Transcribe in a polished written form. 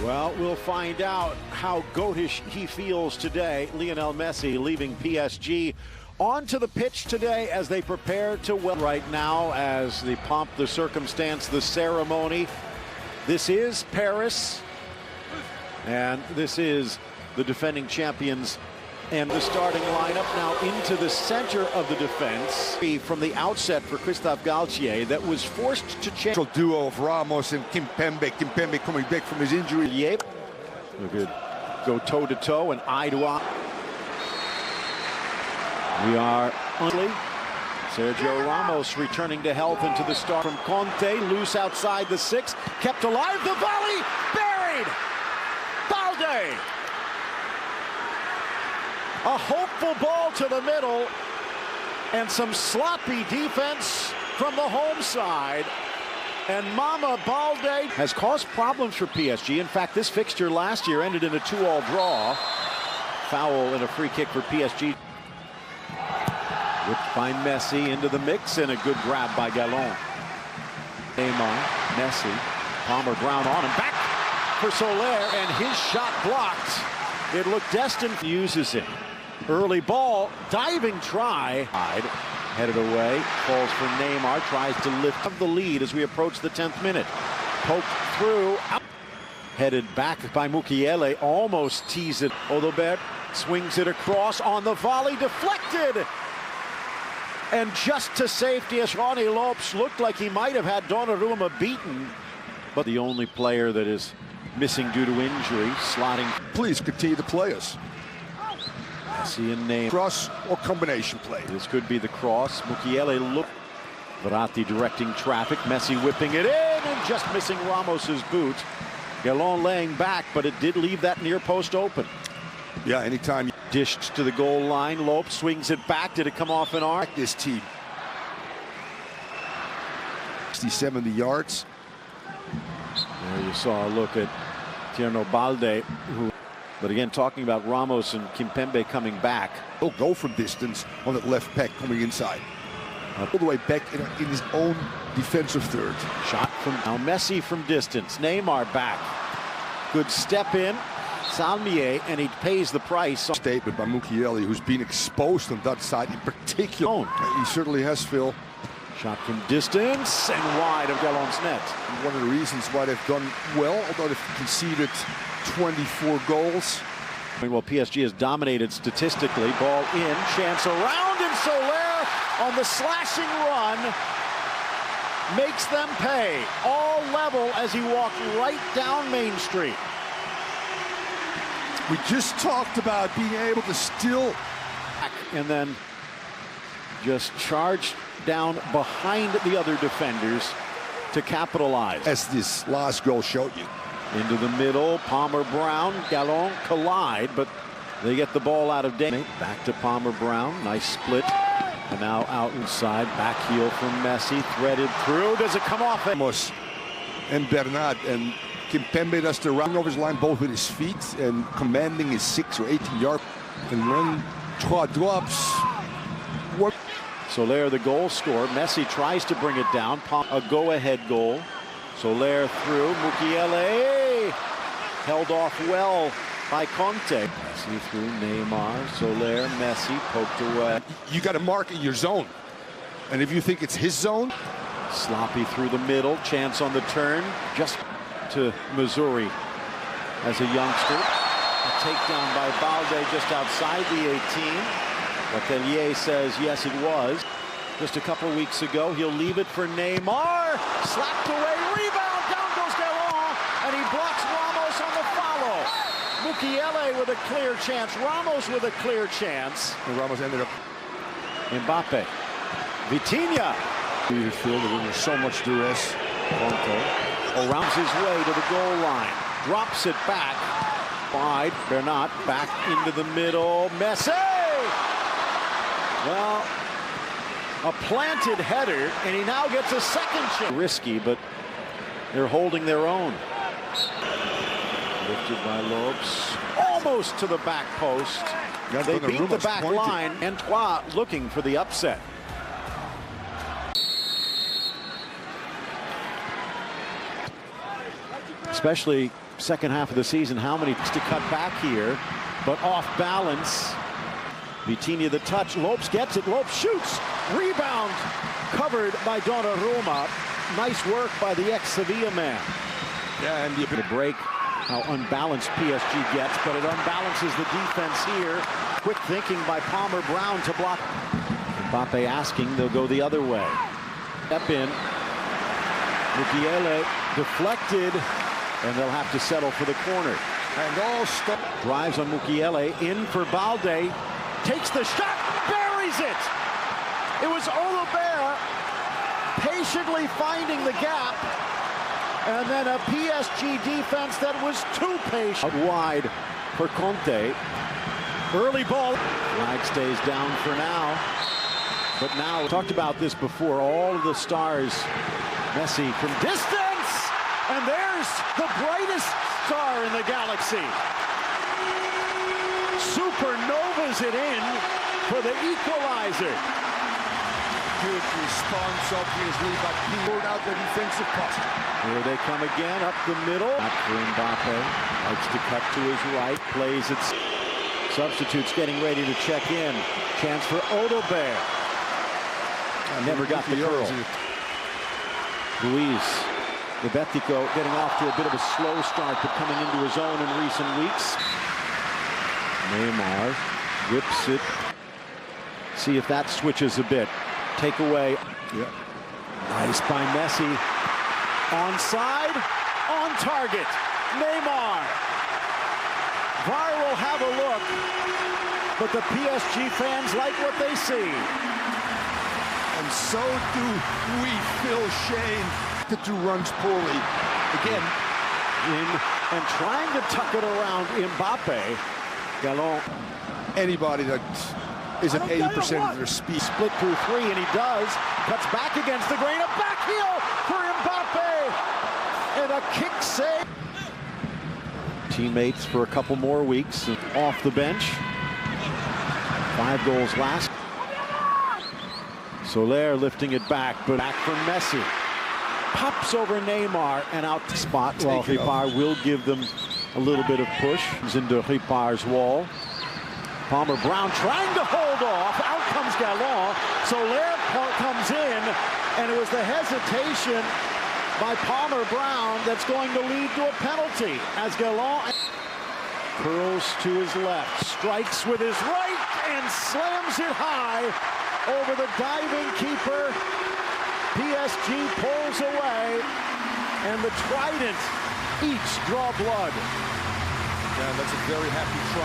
Well, we'll find out how goatish he feels today. Lionel Messi leaving PSG onto the pitch today as they prepare to right now as the pomp, the circumstance, the ceremony. This is Paris, and this is the defending champions. And the starting lineup now into the center of the defense. From the outset for Christophe Galtier that was forced to change. Duo of Ramos and Kimpembe. Kimpembe coming back from his injury. Yep. Good. Go toe-to-toe and eye-to-eye. We are only Sergio Ramos returning to health into the start from Conte. Loose outside the 6. Kept alive. The volley. Buried. Balde. A hopeful ball to the middle, and some sloppy defense from the home side. And Mama Balde has caused problems for PSG. In fact, this fixture last year ended in a 2-all draw. Foul and a free kick for PSG. Whipped by Messi into the mix, and a good grab by Gallon. Neymar, Messi, Palmer Brown on and back for Soler, and his shot blocked. It looked destined. Uses it. Early ball, diving try. Headed away, falls for Neymar, tries to lift up the lead as we approach the 10th minute. Poked through, out. Headed back by Mukiele, almost teased it. Odobert swings it across on the volley, deflected. And just to safety, as Ronnie Lopes looked like he might have had Donnarumma beaten. But the only player that is missing due to injury, slotting. Please continue to play us. Messi and Neymar. Cross or combination play. This could be the cross. Mukiele look. Verratti directing traffic. Messi whipping it in and just missing Ramos's boot. Gallon laying back, but it did leave that near post open. Yeah, anytime. Dished to the goal line. Lopes swings it back. Did it come off an arc? This team. 60-70 yards. There you saw a look at Tierno Balde, who. But again, talking about Ramos and Kimpembe coming back. He'll go from distance on that left peg coming inside. All the way back in his own defensive third. Shot from now Messi from distance. Neymar back. Good step in. Salmier, and he pays the price. Statement by Mukiele, who's been exposed on that side in particular. He certainly has, Phil. Shot from distance and wide of Gallon's net. One of the reasons why they've done well, although they've conceded 24 goals. Well, PSG has dominated statistically. Ball in, chance around, and Soler on the slashing run makes them pay. All level as he walked right down Main Street. We just talked about being able to still. And then just charged down behind the other defenders to capitalize. As this last goal showed you. Into the middle, Palmer Brown, Gallon collide, but they get the ball out of danger. Back to Palmer Brown, nice split. And now out inside, back heel from Messi, threaded through. Does it come off? Ramos and Bernat, and Kimpembe does the run over his line both with his feet and commanding his 6 or 18 yard. And when Trois drops. Soler, the goal scorer. Messi tries to bring it down. A go-ahead goal. Soler through. Mukiele held off well by Conte. Messi through Neymar. Soler, Messi poked away. You got to mark in your zone. And if you think it's his zone. Sloppy through the middle. Chance on the turn. Just to Missouri as a youngster. A takedown by Balde just outside the 18. Letellier says yes, it was. Just a couple weeks ago, he'll leave it for Neymar. Slapped away, rebound, down goes Gallon, and he blocks Ramos on the follow. Mukiele with a clear chance, Ramos with a clear chance. And Ramos ended up. Mbappe, Vitinha. You feel that there's so much duress. Rounds his way to the goal line, drops it back. Wide, Bernat back into the middle, Messi! Well, a planted header, and he now gets a second chance. Risky, but they're holding their own. Lifted by Lopes, almost to the back post. They beat the back line. Antoine looking for the upset. especially second half of the season, how many to cut back here, but off balance. Vitinha the touch, Lopes gets it, Lopes shoots, rebound, covered by Donnarumma. Nice work by the ex-Sevilla man. Yeah, and The break, how unbalanced PSG gets, but it unbalances the defense here. Quick thinking by Palmer Brown to block. Mbappe asking, they'll go the other way. Step in. Mukiele deflected, and they'll have to settle for the corner. and all Drives on Mukiele, in for Balde, takes the shot, buries it! It was Olubert patiently finding the gap, and then a PSG defense that was too patient. Out wide for Conte. Early ball. Flag stays down for now. But now, we talked about this before, all of the stars. Messi from distance! And there's the brightest star in the galaxy. Supernovas it in for the equalizer. good response, obviously, but he pulled out the defensive post. Here they come again, up the middle. Back for Mbappe. Likes to cut to his right, plays it. Substitutes getting ready to check in. Chance for Odobert. Never got the curl. Luis Lebetico getting off to a bit of a slow start, but coming into his own in recent weeks. Neymar whips it. See if that switches a bit. Take away. Yeah. Nice by Messi. Onside, on target. Neymar. VAR will have a look, but the PSG fans like what they see. And so do we, Phil Shane. The two runs poorly. Again, And trying to tuck it around Mbappe. Gallon. anybody that isn't 80% of their speed. Split through three, and he does. Cuts back against the grain. A back heel for Mbappe. And a kick save. Teammates for a couple more weeks off the bench. 5 goals last. Soler lifting it back, but back from Messi. Pops over Neymar and out to spot. Well, Ripard will give them a little bit of push. He's into Ripard's wall. Palmer Brown trying to hold off. Out comes Gallon. Soler comes in, and it was the hesitation by Palmer Brown that's going to lead to a penalty as Gallon curls to his left, strikes with his right, and slams it high over the diving keeper. PSG pulls away, and the Trident each draw blood. Yeah, that's a very happy try.